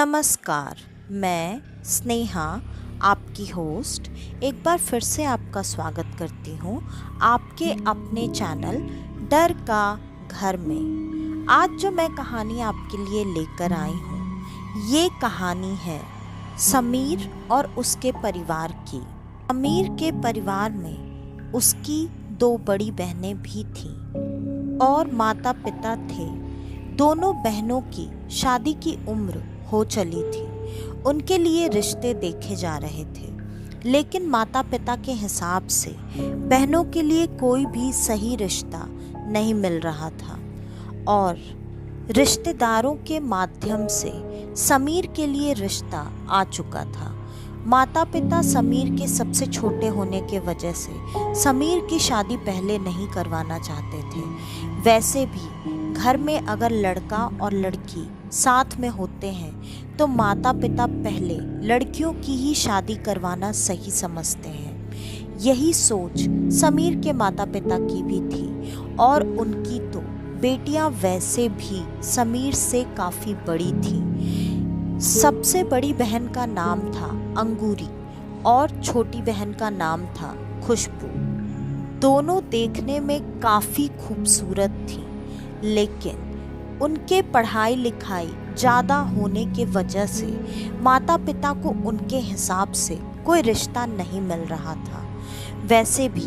नमस्कार, मैं स्नेहा आपकी होस्ट एक बार फिर से आपका स्वागत करती हूँ आपके अपने चैनल डर का घर में। आज जो मैं कहानी आपके लिए लेकर आई हूँ, ये कहानी है समीर और उसके परिवार की। समीर के परिवार में उसकी 2 बड़ी बहनें भी थीं और माता पिता थे। दोनों बहनों की शादी की उम्र हो चली थी। उनके लिए रिश्ते देखे जा रहे थे, लेकिन माता पिता के हिसाब से बहनों के लिए कोई भी सही रिश्ता नहीं मिल रहा था और रिश्तेदारों के माध्यम से समीर के लिए रिश्ता आ चुका था। माता पिता समीर के सबसे छोटे होने के वजह से समीर की शादी पहले नहीं करवाना चाहते थे। वैसे भी घर में अगर लड़का और लड़की साथ में होते हैं तो माता पिता पहले लड़कियों की ही शादी करवाना सही समझते हैं। यही सोच समीर के माता पिता की भी थी और उनकी तो बेटियां वैसे भी समीर से काफ़ी बड़ी थी। सबसे बड़ी बहन का नाम था अंगूरी और छोटी बहन का नाम था खुशबू। दोनों देखने में काफ़ी खूबसूरत थी, लेकिन उनके पढ़ाई लिखाई ज़्यादा होने के वजह से माता पिता को उनके हिसाब से कोई रिश्ता नहीं मिल रहा था। वैसे भी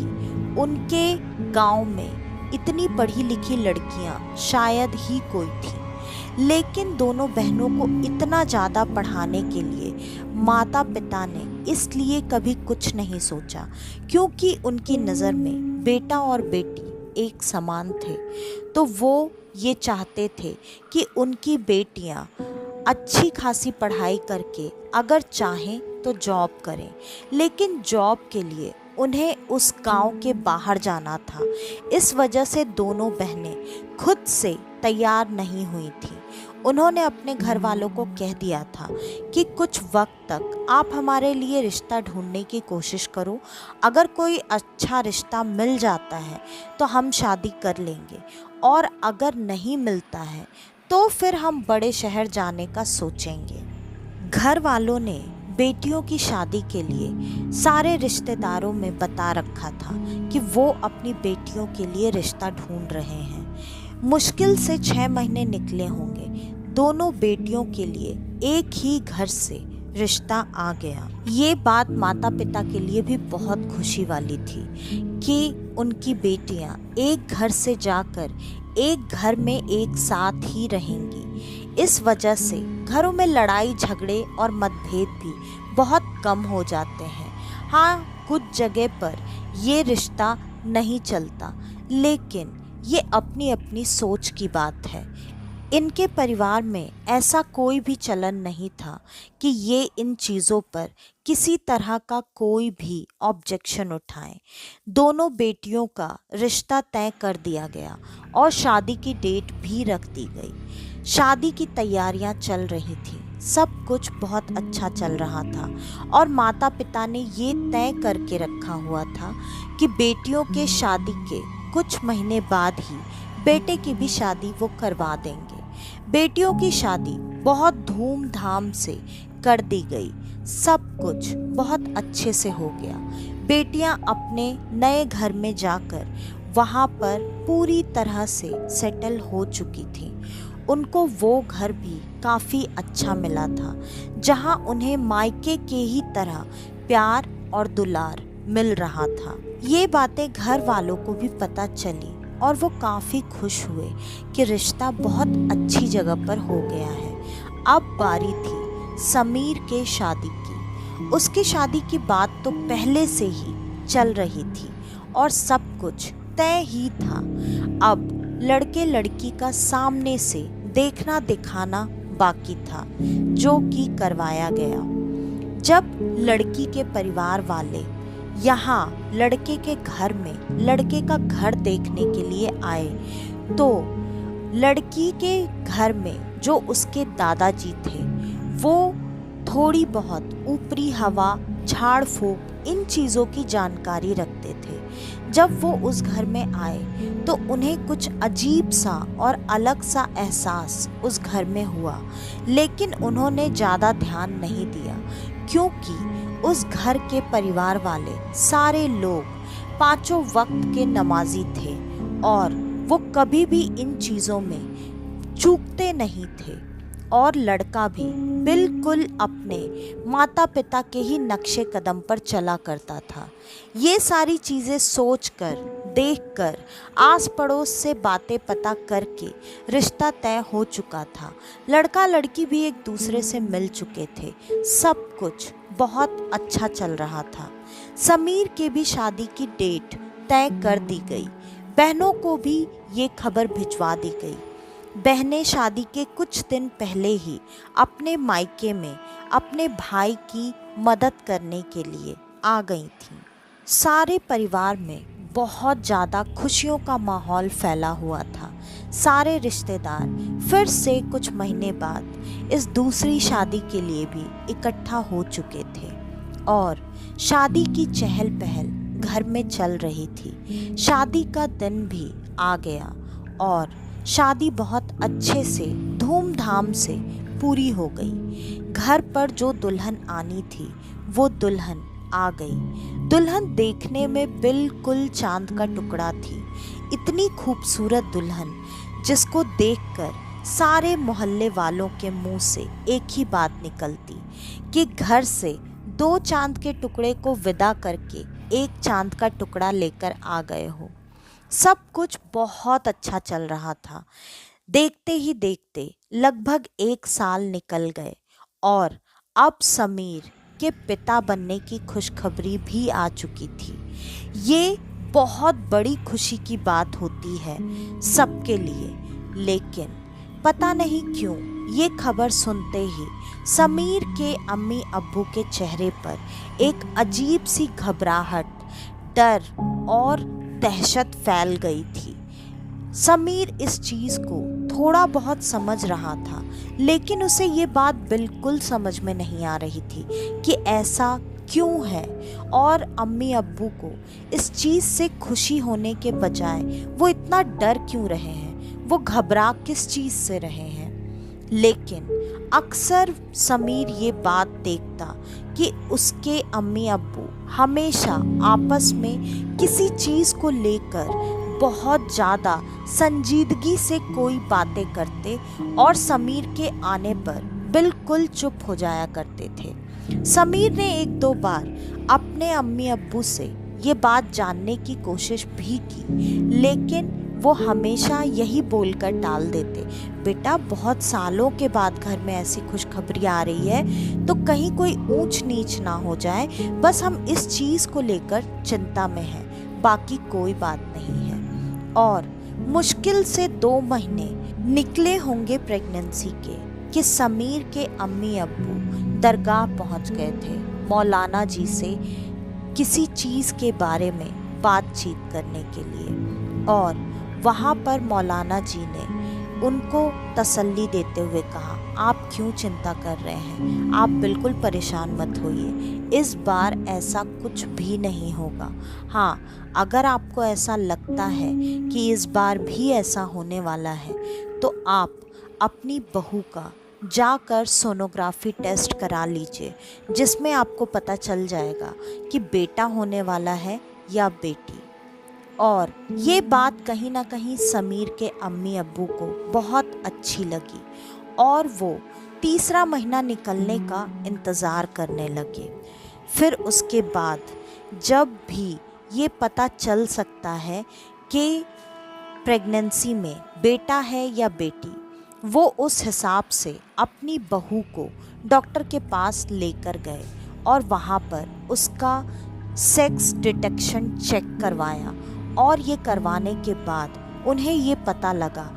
उनके गांव में इतनी पढ़ी लिखी लड़कियां शायद ही कोई थी, लेकिन दोनों बहनों को इतना ज़्यादा पढ़ाने के लिए माता पिता ने इसलिए कभी कुछ नहीं सोचा, क्योंकि उनकी नज़र में बेटा और बेटी एक समान थे। तो वो ये चाहते थे कि उनकी बेटियां अच्छी खासी पढ़ाई करके अगर चाहें तो जॉब करें, लेकिन जॉब के लिए उन्हें उस गांव के बाहर जाना था। इस वजह से दोनों बहनें खुद से तैयार नहीं हुई थीं। उन्होंने अपने घर वालों को कह दिया था कि कुछ वक्त तक आप हमारे लिए रिश्ता ढूंढने की कोशिश करो। अगर कोई अच्छा रिश्ता मिल जाता है तो हम शादी कर लेंगे, और अगर नहीं मिलता है तो फिर हम बड़े शहर जाने का सोचेंगे। घर वालों ने बेटियों की शादी के लिए सारे रिश्तेदारों में बता रखा था कि वो अपनी बेटियों के लिए रिश्ता ढूंढ रहे हैं। मुश्किल से 6 महीने निकले होंगे। दोनों बेटियों के लिए एक ही घर से रिश्ता आ गया। ये बात माता पिता के लिए भी बहुत खुशी वाली थी कि उनकी बेटियां एक घर से जाकर एक घर में एक साथ ही रहेंगी। इस वजह से घरों में लड़ाई झगड़े और मतभेद भी बहुत कम हो जाते हैं। हाँ, कुछ जगह पर ये रिश्ता नहीं चलता, लेकिन ये अपनी अपनी सोच की बात है। इनके परिवार में ऐसा कोई भी चलन नहीं था कि ये इन चीज़ों पर किसी तरह का कोई भी ऑब्जेक्शन उठाएं। दोनों बेटियों का रिश्ता तय कर दिया गया और शादी की डेट भी रख दी गई। शादी की तैयारियां चल रही थी, सब कुछ बहुत अच्छा चल रहा था और माता पिता ने ये तय करके रखा हुआ था कि बेटियों के शादी के कुछ महीने बाद ही बेटे की भी शादी वो करवा देंगे। बेटियों की शादी बहुत धूमधाम से कर दी गई। सब कुछ बहुत अच्छे से हो गया। बेटियां अपने नए घर में जाकर वहाँ पर पूरी तरह से सेटल हो चुकी थीं। उनको वो घर भी काफ़ी अच्छा मिला था, जहाँ उन्हें मायके के ही तरह प्यार और दुलार मिल रहा था। ये बातें घर वालों को भी पता चली और वो काफ़ी खुश हुए कि रिश्ता बहुत अच्छी जगह पर हो गया है। अब बारी थी समीर के शादी की। उसकी शादी की बात तो पहले से ही चल रही थी और सब कुछ तय ही था। अब लड़के लड़की का सामने से देखना दिखाना बाकी था, जो कि करवाया गया। जब लड़की के परिवार वाले यहाँ लड़के के घर में लड़के का घर देखने के लिए आए तो लड़की के घर में जो उसके दादाजी थे वो थोड़ी बहुत ऊपरी हवा, झाड़ फूक, इन चीज़ों की जानकारी रखते थे, जब वो उस घर में आए तो उन्हें कुछ अजीब सा और अलग सा एहसास उस घर में हुआ, लेकिन उन्होंने ज़्यादा ध्यान नहीं दिया क्योंकि उस घर के परिवार वाले सारे लोग पांचों वक्त के नमाजी थे और वो कभी भी इन चीज़ों में चूकते नहीं थे। और लड़का भी बिल्कुल अपने माता पिता के ही नक्शे कदम पर चला करता था। ये सारी चीज़ें सोचकर, देखकर, आस पड़ोस से बातें पता करके रिश्ता तय हो चुका था। लड़का लड़की भी एक दूसरे से मिल चुके थे। सब कुछ बहुत अच्छा चल रहा था। समीर के भी शादी की डेट तय कर दी गई। बहनों को भी ये खबर भिजवा दी गई। बहनें शादी के कुछ दिन पहले ही अपने मायके में अपने भाई की मदद करने के लिए आ गई थीं। सारे परिवार में बहुत ज़्यादा खुशियों का माहौल फैला हुआ था। सारे रिश्तेदार फिर से कुछ महीने बाद इस दूसरी शादी के लिए भी इकट्ठा हो चुके थे और शादी की चहल पहल घर में चल रही थी। शादी का दिन भी आ गया और शादी बहुत अच्छे से धूमधाम से पूरी हो गई। घर पर जो दुल्हन आनी थी वो दुल्हन आ गई। दुल्हन देखने में बिल्कुल चांद का टुकड़ा थी। इतनी खूबसूरत दुल्हन जिसको देखकर सारे मोहल्ले वालों के मुंह से एक ही बात निकलती कि घर से 2 चांद के टुकड़े को विदा करके एक चांद का टुकड़ा लेकर आ गए हो। सब कुछ बहुत अच्छा चल रहा था। देखते ही देखते लगभग 1 साल निकल गए और अब समीर के पिता बनने की खुशखबरी भी आ चुकी थी। ये बहुत बड़ी खुशी की बात होती है सबके लिए, लेकिन पता नहीं क्यों ये खबर सुनते ही समीर के अम्मी अब्बू के चेहरे पर एक अजीब सी घबराहट, डर और दहशत फैल गई थी। समीर इस चीज़ को थोड़ा बहुत समझ रहा था, लेकिन उसे ये बात बिल्कुल समझ में नहीं आ रही थी कि ऐसा क्यों है और अम्मी अब्बू को इस चीज़ से खुशी होने के बजाय वो इतना डर क्यों रहे हैं, वो घबरा किस चीज़ से रहे हैं। लेकिन अक्सर समीर ये बात देखता कि उसके अम्मी अब्बू हमेशा आपस में किसी चीज़ को लेकर बहुत ज़्यादा संजीदगी से कोई बातें करते और समीर के आने पर बिल्कुल चुप हो जाया करते थे। समीर ने 1-2 बार अपने अम्मी अब्बू से ये बात जानने की कोशिश भी की, लेकिन वो हमेशा यही बोलकर टाल देते, बेटा बहुत सालों के बाद घर में ऐसी खुशखबरी आ रही है तो कहीं कोई ऊंच नीच ना हो जाए, बस हम इस चीज़ को लेकर चिंता में हैं, बाकी कोई बात नहीं है। और मुश्किल से 2 महीने निकले होंगे प्रेगनेंसी के कि समीर के अम्मी अब्बू दरगाह पहुंच गए थे मौलाना जी से किसी चीज़ के बारे में बातचीत करने के लिए। और वहाँ पर मौलाना जी ने उनको तसल्ली देते हुए कहा, आप क्यों चिंता कर रहे हैं, आप बिल्कुल परेशान मत होइए, इस बार ऐसा कुछ भी नहीं होगा। हाँ, अगर आपको ऐसा लगता है कि इस बार भी ऐसा होने वाला है तो आप अपनी बहू का जाकर सोनोग्राफी टेस्ट करा लीजिए, जिसमें आपको पता चल जाएगा कि बेटा होने वाला है या बेटी। और ये बात कहीं ना कहीं समीर के अम्मी अब्बू को बहुत अच्छी लगी और वो तीसरा महीना निकलने का इंतज़ार करने लगे। फिर उसके बाद जब भी ये पता चल सकता है कि प्रेगनेंसी में बेटा है या बेटी, वो उस हिसाब से अपनी बहू को डॉक्टर के पास लेकर गए और वहाँ पर उसका सेक्स डिटेक्शन चेक करवाया। और ये करवाने के बाद उन्हें ये पता लगा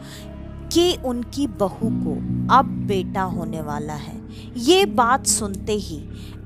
कि उनकी बहू को अब बेटा होने वाला है। ये बात सुनते ही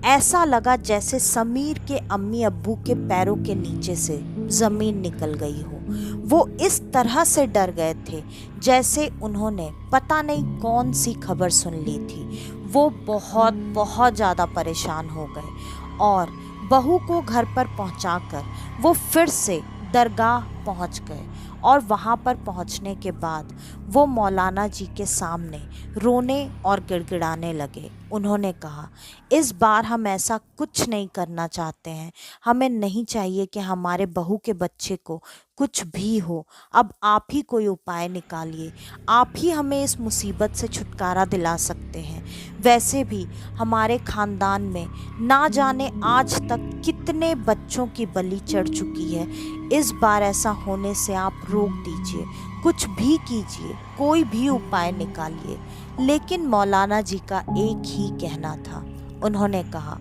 ऐसा लगा जैसे समीर के अम्मी अब्बू के पैरों के नीचे से ज़मीन निकल गई हो। वो इस तरह से डर गए थे जैसे उन्होंने पता नहीं कौन सी खबर सुन ली थी। वो बहुत बहुत ज़्यादा परेशान हो गए और बहू को घर पर पहुंचाकर वो फिर से दरगाह पहुंच गए और वहां पर पहुंचने के बाद वो मौलाना जी के सामने रोने और गिड़गिड़ाने लगे। उन्होंने कहा, इस बार हम ऐसा कुछ नहीं करना चाहते हैं। हमें नहीं चाहिए कि हमारे बहू के बच्चे को कुछ भी हो। अब आप ही कोई उपाय निकालिए। आप ही हमें इस मुसीबत से छुटकारा दिला सकते हैं। वैसे भी हमारे खानदान में ना जाने आज तक कितने बच्चों की बलि चढ़ चुकी है। इस बार ऐसा होने से आप रोक दीजिए, कुछ भी कीजिए, कोई भी उपाय निकालिए। लेकिन मौलाना जी का एक ही कहना था। उन्होंने कहा,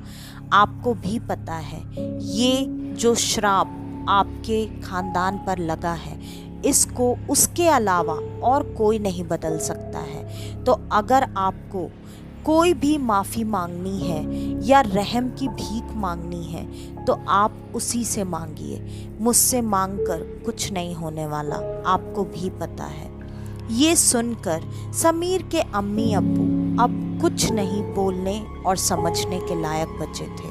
आपको भी पता है ये जो श्राप आपके खानदान पर लगा है, इसको उसके अलावा और कोई नहीं बदल सकता है। तो अगर आपको कोई भी माफ़ी मांगनी है या रहम की भीख मांगनी है तो आप उसी से मांगिए। मुझसे मांगकर कुछ नहीं होने वाला, आपको भी पता है। ये सुनकर समीर के अम्मी अब्बू अब कुछ नहीं बोलने और समझने के लायक बचे थे।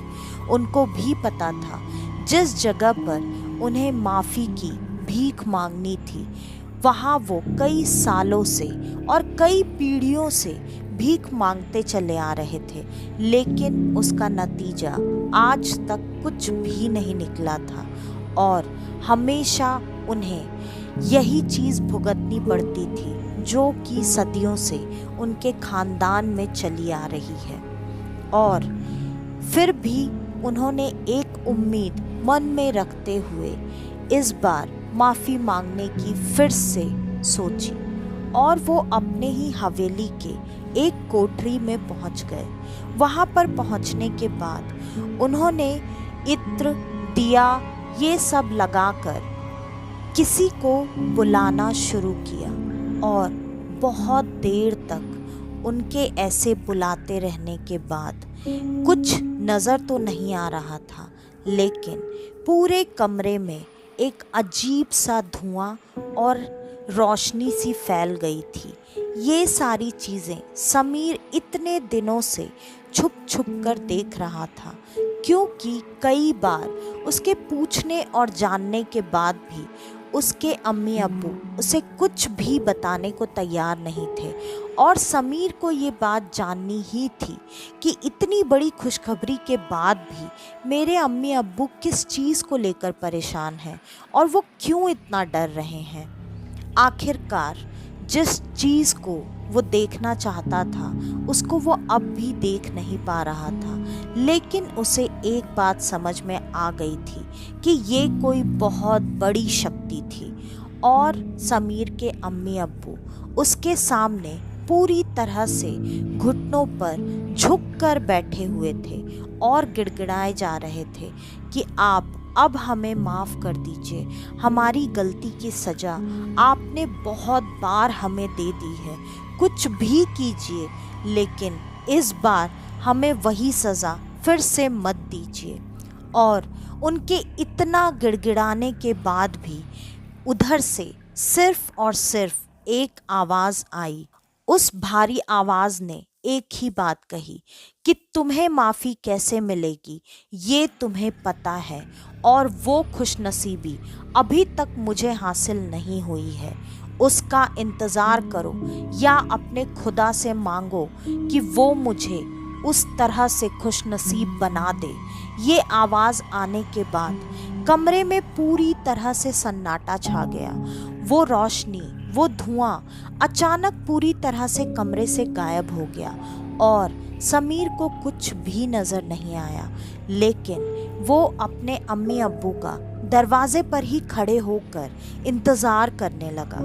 उनको भी पता था जिस जगह पर उन्हें माफ़ी की भीख मांगनी थी, वहाँ वो कई सालों से और कई पीढ़ियों से भीख मांगते चले आ रहे थे, लेकिन उसका नतीजा आज तक कुछ भी नहीं निकला था और हमेशा उन्हें यही चीज़ भुगतनी पड़ती थी जो कि सदियों से उनके खानदान में चली आ रही है। और फिर भी उन्होंने एक उम्मीद मन में रखते हुए इस बार माफ़ी मांगने की फिर से सोची और वो अपने ही हवेली के एक कोठरी में पहुंच गए। वहां पर पहुंचने के बाद उन्होंने इत्र, दिया ये सब लगाकर किसी को बुलाना शुरू किया और बहुत देर तक उनके ऐसे बुलाते रहने के बाद कुछ नज़र तो नहीं आ रहा था, लेकिन पूरे कमरे में एक अजीब सा धुआं और रोशनी सी फैल गई थी। ये सारी चीज़ें समीर इतने दिनों से छुप छुप कर देख रहा था, क्योंकि कई बार उसके पूछने और जानने के बाद भी उसके अम्मी अब्बू उसे कुछ भी बताने को तैयार नहीं थे। और समीर को ये बात जाननी ही थी कि इतनी बड़ी खुशखबरी के बाद भी मेरे अम्मी अब्बू किस चीज़ को लेकर परेशान हैं और वो क्यों इतना डर रहे हैं। आखिरकार जिस चीज़ को वो देखना चाहता था उसको वो अब भी देख नहीं पा रहा था, लेकिन उसे एक बात समझ में आ गई थी कि ये कोई बहुत बड़ी शक्ति थी और समीर के अम्मी अब्बू उसके सामने पूरी तरह से घुटनों पर झुककर बैठे हुए थे और गिड़गिड़ाए जा रहे थे कि आप अब हमें माफ़ कर दीजिए, हमारी गलती की सज़ा आपने बहुत बार हमें दे दी है, कुछ भी कीजिए लेकिन इस बार हमें वही सज़ा फिर से मत दीजिए। और उनके इतना गिड़गिड़ाने के बाद भी उधर से सिर्फ और सिर्फ एक आवाज़ आई। उस भारी आवाज़ ने एक ही बात कही कि तुम्हें माफ़ी कैसे मिलेगी ये तुम्हें पता है, और वो खुशनसीबी अभी तक मुझे हासिल नहीं हुई है। उसका इंतज़ार करो या अपने खुदा से मांगो कि वो मुझे उस तरह से खुशनसीब बना दे। ये आवाज़ आने के बाद कमरे में पूरी तरह से सन्नाटा छा गया। वो रोशनी, वो धुआं अचानक पूरी तरह से कमरे से गायब हो गया और समीर को कुछ भी नज़र नहीं आया, लेकिन वो अपने अम्मी अब्बू का दरवाजे पर ही खड़े होकर इंतज़ार करने लगा।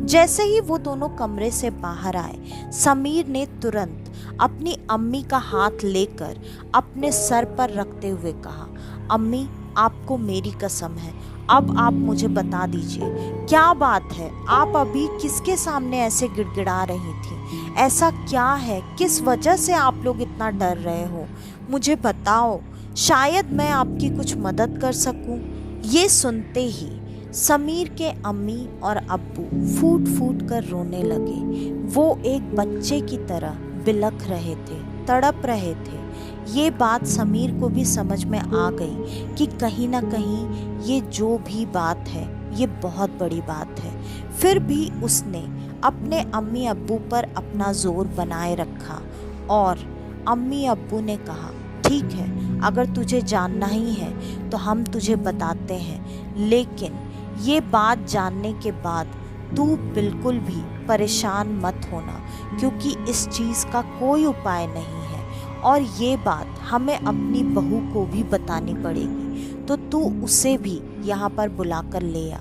जैसे ही वो दोनों कमरे से बाहर आए, समीर ने तुरंत अपनी अम्मी का हाथ लेकर अपने सर पर रखते हुए कहा, अम्मी आपको मेरी कसम है, अब आप मुझे बता दीजिए क्या बात है, आप अभी किसके सामने ऐसे गिड़गिड़ा रही थी, ऐसा क्या है, किस वजह से आप लोग इतना डर रहे हो, मुझे बताओ, शायद मैं आपकी कुछ मदद कर सकूं। ये सुनते ही समीर के अम्मी और अब्बू फूट फूट कर रोने लगे। वो एक बच्चे की तरह बिलख रहे थे, तड़प रहे थे। ये बात समीर को भी समझ में आ गई कि कहीं ना कहीं ये जो भी बात है ये बहुत बड़ी बात है। फिर भी उसने अपने अम्मी अब्बू पर अपना जोर बनाए रखा और अम्मी अब्बू ने कहा, ठीक है, अगर तुझे जानना ही है तो हम तुझे बताते हैं, लेकिन ये बात जानने के बाद तू बिल्कुल भी परेशान मत होना, क्योंकि इस चीज़ का कोई उपाय नहीं है और ये बात हमें अपनी बहू को भी बतानी पड़ेगी, तो तू उसे भी यहाँ पर बुला कर ले आ।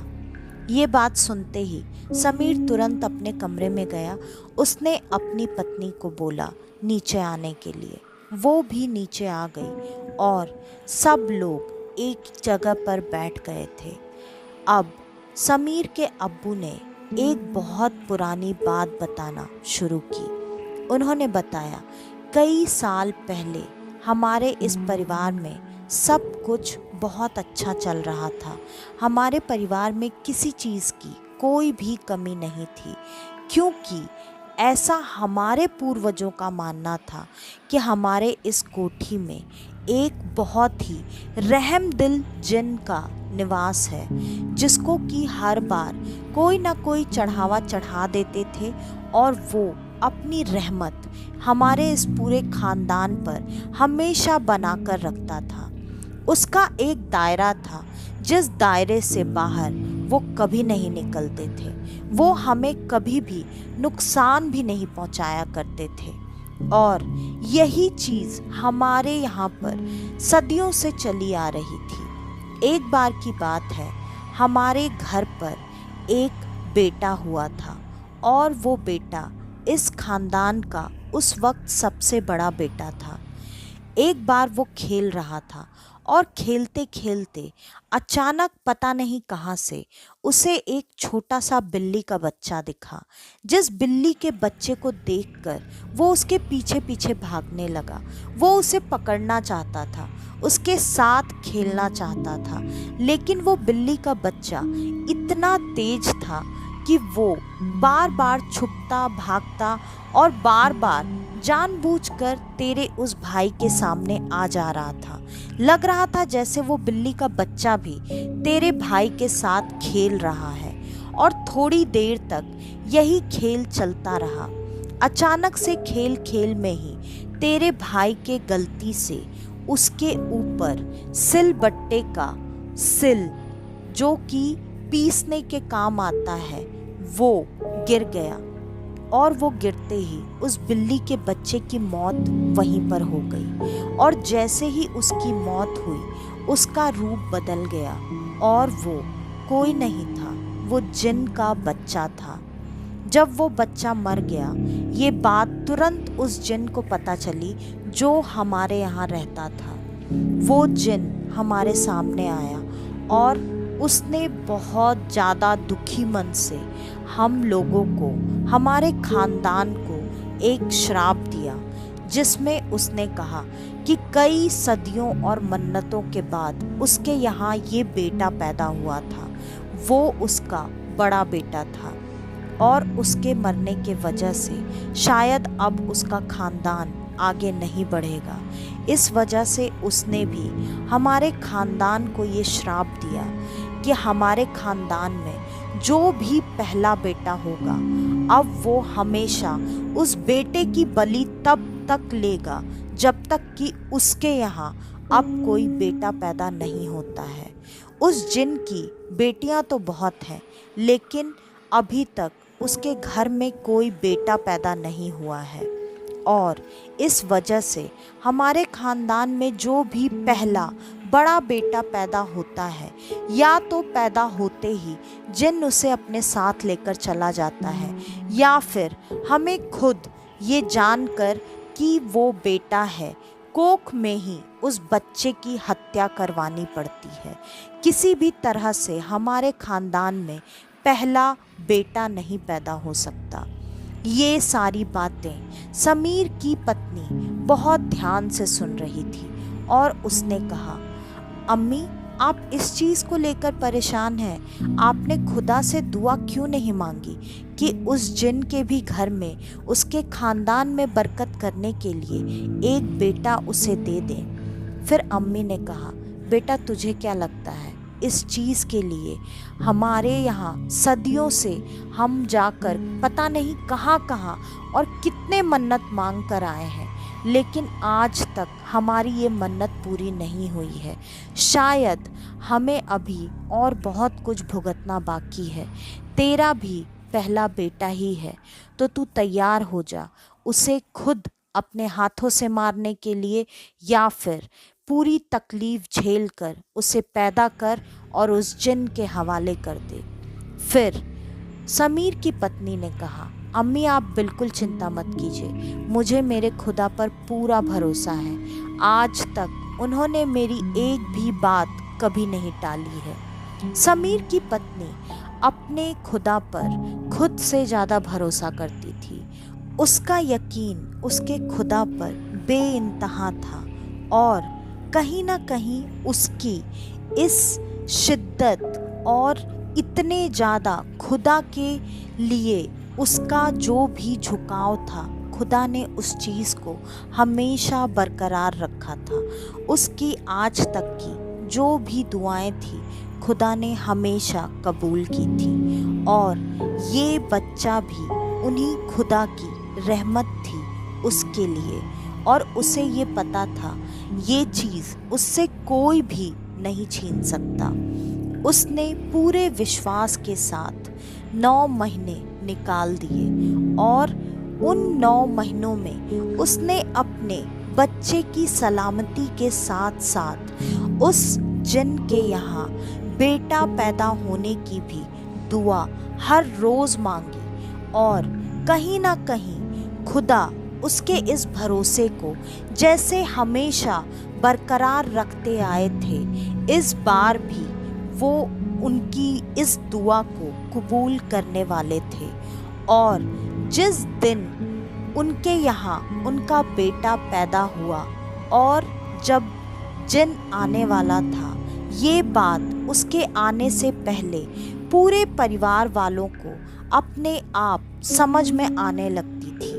ये बात सुनते ही समीर तुरंत अपने कमरे में गया। उसने अपनी पत्नी को बोला नीचे आने के लिए। वो भी नीचे आ गई और सब लोग एक जगह पर बैठ गए थे। अब समीर के अब्बू ने एक बहुत पुरानी बात बताना शुरू की। उन्होंने बताया, कई साल पहले हमारे इस परिवार में सब कुछ बहुत अच्छा चल रहा था। हमारे परिवार में किसी चीज़ की कोई भी कमी नहीं थी, क्योंकि ऐसा हमारे पूर्वजों का मानना था कि हमारे इस कोठी में एक बहुत ही रहमदिल जिन का निवास है, जिसको कि हर बार कोई ना कोई चढ़ावा चढ़ा देते थे और वो अपनी रहमत हमारे इस पूरे खानदान पर हमेशा बनाकर रखता था। उसका एक दायरा था जिस दायरे से बाहर वो कभी नहीं निकलते थे। वो हमें कभी भी नुकसान भी नहीं पहुंचाया करते थे और यही चीज़ हमारे यहाँ पर सदियों से चली आ रही थी। एक बार की बात है, हमारे घर पर एक बेटा हुआ था और वो बेटा इस खानदान का उस वक्त सबसे बड़ा बेटा था। एक बार वो खेल रहा था और खेलते खेलते अचानक पता नहीं कहाँ से उसे एक छोटा सा बिल्ली का बच्चा दिखा। जिस बिल्ली के बच्चे को देखकर वो उसके पीछे पीछे भागने लगा। वो उसे पकड़ना चाहता था, उसके साथ खेलना चाहता था, लेकिन वो बिल्ली का बच्चा इतना तेज था कि वो बार बार छुपता भागता और बार बार जानबूझकर तेरे उस भाई के सामने आ जा रहा था। लग रहा था जैसे वो बिल्ली का बच्चा भी तेरे भाई के साथ खेल रहा है और थोड़ी देर तक यही खेल चलता रहा। अचानक से खेल खेल में ही तेरे भाई के गलती से उसके ऊपर सिलबट्टे का सिल, जो कि पीसने के काम आता है, वो गिर गया और वो गिरते ही उस बिल्ली के बच्चे की मौत वहीं पर हो गई। और जैसे ही उसकी मौत हुई, उसका रूप बदल गया और वो कोई नहीं था, वो जिन का बच्चा था। जब वो बच्चा मर गया, ये बात तुरंत उस जिन को पता चली जो हमारे यहाँ रहता था। वो जिन हमारे सामने आया और उसने बहुत ज़्यादा दुखी मन से हम लोगों को, हमारे खानदान को एक श्राप दिया, जिसमें उसने कहा कि कई सदियों और मन्नतों के बाद उसके यहाँ ये बेटा पैदा हुआ था। वो उसका बड़ा बेटा था और उसके मरने के वजह से शायद अब उसका खानदान आगे नहीं बढ़ेगा। इस वजह से उसने भी हमारे खानदान को ये श्राप दिया कि हमारे खानदान में जो भी पहला बेटा होगा, अब वो हमेशा उस बेटे की बलि तब तक लेगा जब तक कि उसके यहाँ अब कोई बेटा पैदा नहीं होता है। उस जिन की बेटियां तो बहुत हैं, लेकिन अभी तक उसके घर में कोई बेटा पैदा नहीं हुआ है और इस वजह से हमारे खानदान में जो भी पहला बड़ा बेटा पैदा होता है, या तो पैदा होते ही जिन उसे अपने साथ लेकर चला जाता है, या फिर हमें खुद ये जानकर कि वो बेटा है, कोख में ही उस बच्चे की हत्या करवानी पड़ती है। किसी भी तरह से हमारे खानदान में पहला बेटा नहीं पैदा हो सकता। ये सारी बातें समीर की पत्नी बहुत ध्यान से सुन रही थी और उसने कहा, अम्मी, आप इस चीज़ को लेकर परेशान हैं? आपने खुदा से दुआ क्यों नहीं मांगी कि उस जिन के भी घर में, उसके ख़ानदान में बरकत करने के लिए एक बेटा उसे दे दें? फिर अम्मी ने कहा, बेटा तुझे क्या लगता है, इस चीज़ के लिए हमारे यहाँ सदियों से हम जाकर पता नहीं कहाँ कहाँ और कितने मन्नत मांग कर आए हैं, लेकिन आज तक हमारी ये मन्नत पूरी नहीं हुई है। शायद हमें अभी और बहुत कुछ भुगतना बाकी है। तेरा भी पहला बेटा ही है, तो तू तैयार हो जा उसे खुद अपने हाथों से मारने के लिए, या फिर पूरी तकलीफ झेल कर उसे पैदा कर और उस जिन के हवाले कर दे। फिर समीर की पत्नी ने कहा, अम्मी आप बिल्कुल चिंता मत कीजिए, मुझे मेरे खुदा पर पूरा भरोसा है। आज तक उन्होंने मेरी एक भी बात कभी नहीं टाली है। समीर की पत्नी अपने खुदा पर खुद से ज़्यादा भरोसा करती थी। उसका यकीन उसके खुदा पर बेइंतहा था और कहीं ना कहीं उसकी इस शिद्दत और इतने ज़्यादा खुदा के लिए उसका जो भी झुकाव था, खुदा ने उस चीज़ को हमेशा बरकरार रखा था। उसकी आज तक की जो भी दुआएं थी, खुदा ने हमेशा कबूल की थी और ये बच्चा भी उन्हीं खुदा की रहमत थी उसके लिए। और उसे ये पता था ये चीज़ उससे कोई भी नहीं छीन सकता। उसने पूरे विश्वास के साथ 9 महीने निकाल दिए और उन 9 महीनों में उसने अपने बच्चे की सलामती के साथ साथ उस जिन के यहाँ बेटा पैदा होने की भी दुआ हर रोज़ मांगी और कहीं ना कहीं खुदा उसके इस भरोसे को जैसे हमेशा बरकरार रखते आए थे, इस बार भी वो उनकी इस दुआ को कबूल करने वाले थे। और जिस दिन उनके यहाँ उनका बेटा पैदा हुआ और जब जिन आने वाला था, ये बात उसके आने से पहले पूरे परिवार वालों को अपने आप समझ में आने लगती थी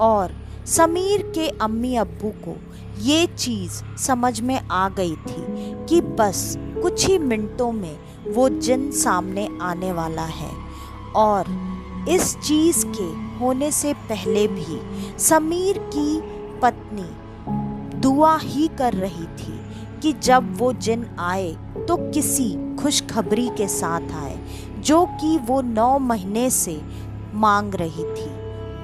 और समीर के अम्मी अब्बू को ये चीज़ समझ में आ गई थी कि बस कुछ ही मिनटों में वो जिन सामने आने वाला है। और इस चीज़ के होने से पहले भी समीर की पत्नी दुआ ही कर रही थी कि जब वो जिन आए तो किसी खुशखबरी के साथ आए, जो कि वो 9 महीने से मांग रही थी।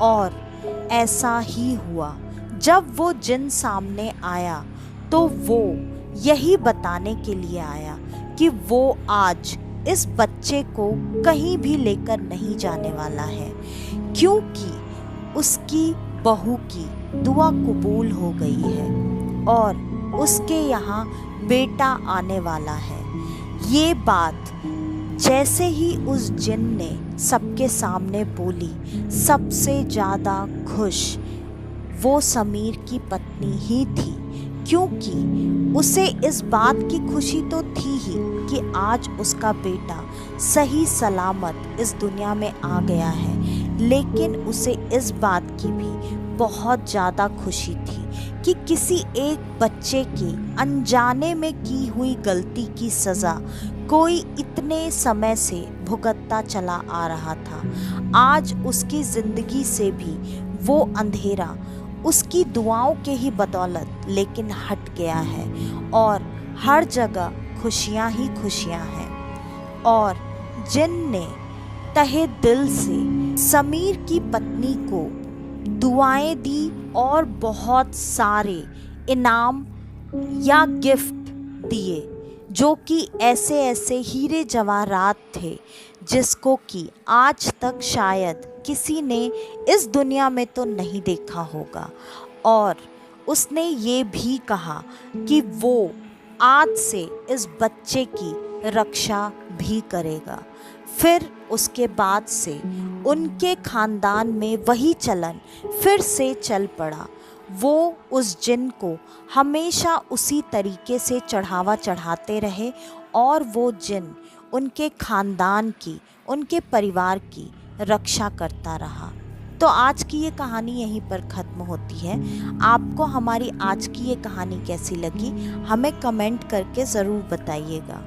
और ऐसा ही हुआ। जब वो जिन सामने आया तो वो यही बताने के लिए आया कि वो आज इस बच्चे को कहीं भी लेकर नहीं जाने वाला है, क्योंकि उसकी बहू की दुआ कबूल हो गई है और उसके यहाँ बेटा आने वाला है। ये बात जैसे ही उस जिन ने सबके सामने बोली, सबसे ज़्यादा खुश वो समीर की पत्नी ही थी, क्योंकि उसे इस बात की खुशी तो थी ही कि आज उसका बेटा सही सलामत इस दुनिया में आ गया है, लेकिन उसे इस बात की भी बहुत ज़्यादा खुशी थी कि किसी एक बच्चे की अनजाने में की हुई गलती की सज़ा कोई इतने समय से भुगतता चला आ रहा था, आज उसकी ज़िंदगी से भी वो अंधेरा उसकी दुआओं के ही बदौलत लेकिन हट गया है और हर जगह खुशियाँ ही खुशियाँ हैं। और जिन ने तहे दिल से समीर की पत्नी को दुआएं दी और बहुत सारे इनाम या गिफ्ट दिए, जो कि ऐसे ऐसे हीरे जवाहरात थे जिसको कि आज तक शायद किसी ने इस दुनिया में तो नहीं देखा होगा। और उसने ये भी कहा कि वो आज से इस बच्चे की रक्षा भी करेगा। फिर उसके बाद से उनके ख़ानदान में वही चलन फिर से चल पड़ा वो उस जिन को हमेशा उसी तरीके से चढ़ावा चढ़ाते रहे और वो जिन उनके ख़ानदान की, उनके परिवार की रक्षा करता रहा। तो आज की ये कहानी यहीं पर ख़त्म होती है। आपको हमारी आज की ये कहानी कैसी लगी हमें कमेंट करके ज़रूर बताइएगा,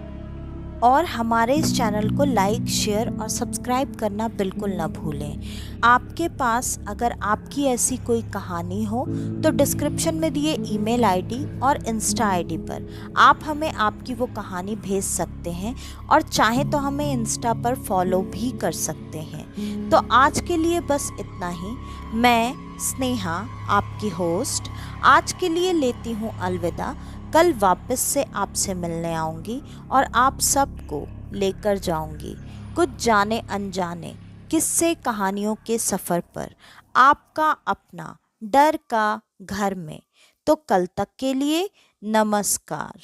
और हमारे इस चैनल को लाइक, शेयर और सब्सक्राइब करना बिल्कुल ना भूलें। आपके पास अगर आपकी ऐसी कोई कहानी हो तो डिस्क्रिप्शन में दिए ईमेल आईडी और इंस्टा आईडी पर आप हमें आपकी वो कहानी भेज सकते हैं, और चाहें तो हमें इंस्टा पर फॉलो भी कर सकते हैं। तो आज के लिए बस इतना ही। मैं स्नेहा, आपकी होस्ट, आज के लिए लेती हूँ अलविदा। कल वापस से आपसे मिलने आऊँगी और आप सबको लेकर जाऊँगी कुछ जाने अनजाने किस्से कहानियों के सफ़र पर, आपका अपना डर का घर में। तो कल तक के लिए नमस्कार।